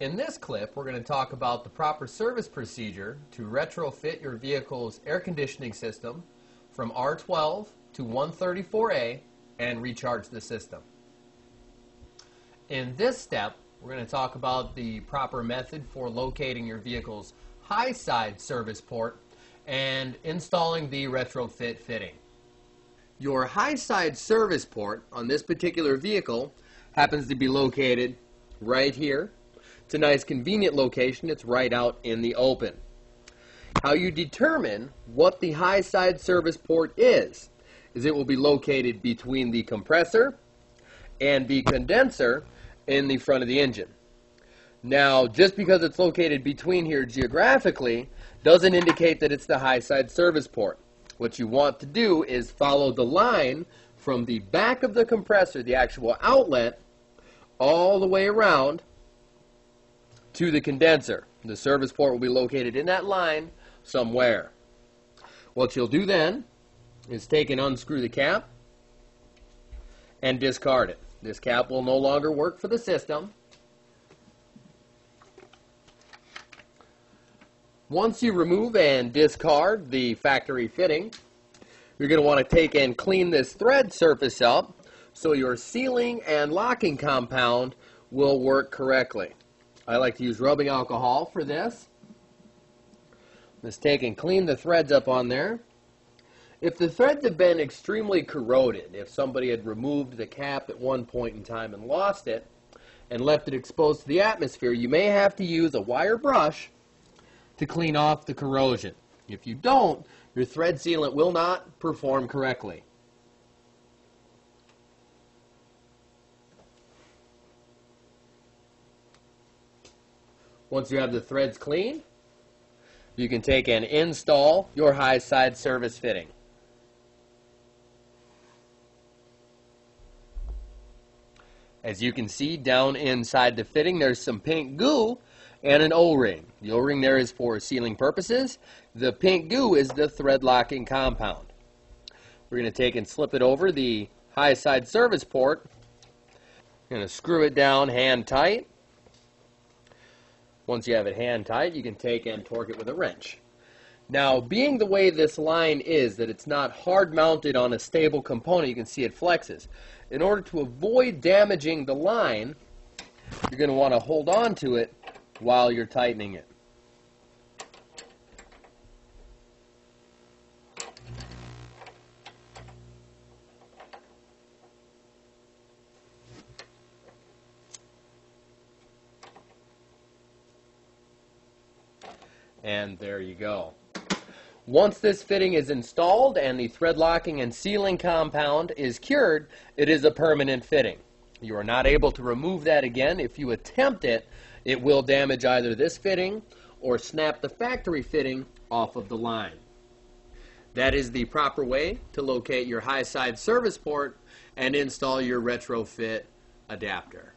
In this clip, we're going to talk about the proper service procedure to retrofit your vehicle's air conditioning system from R12 to 134A and recharge the system. In this step, we're going to talk about the proper method for locating your vehicle's high side service port and installing the retrofit fitting. Your high side service port on this particular vehicle happens to be located right here. It's a nice convenient location. It's right out in the open. How you determine what the high side service port is it will be located between the compressor and the condenser in the front of the engine. Now, just because it's located between here geographically doesn't indicate that it's the high side service port. What you want to do is follow the line from the back of the compressor, the actual outlet, all the way around to the condenser. The service port will be located in that line somewhere. What you'll do then is take and unscrew the cap and discard it. This cap will no longer work for the system. Once you remove and discard the factory fitting, you're going to want to take and clean this thread surface up so your sealing and locking compound will work correctly. I like to use rubbing alcohol for this. Let's take and clean the threads up on there. If the threads have been extremely corroded, if somebody had removed the cap at one point in time and lost it and left it exposed to the atmosphere, you may have to use a wire brush to clean off the corrosion. If you don't, your thread sealant will not perform correctly. Once you have the threads clean, you can take and install your high side service fitting. As you can see, down inside the fitting there's some pink goo and an O-ring. The O-ring there is for sealing purposes. The pink goo is the thread locking compound. We're going to take and slip it over the high side service port. Going to screw it down hand tight. Once you have it hand tight, you can take and torque it with a wrench. Now, being the way this line is, that it's not hard mounted on a stable component, you can see it flexes. In order to avoid damaging the line, you're going to want to hold on to it while you're tightening it. And there you go. Once this fitting is installed and the thread locking and sealing compound is cured, it is a permanent fitting. You are not able to remove that again. If you attempt it, it will damage either this fitting or snap the factory fitting off of the line. That is the proper way to locate your high side service port and install your retrofit adapter.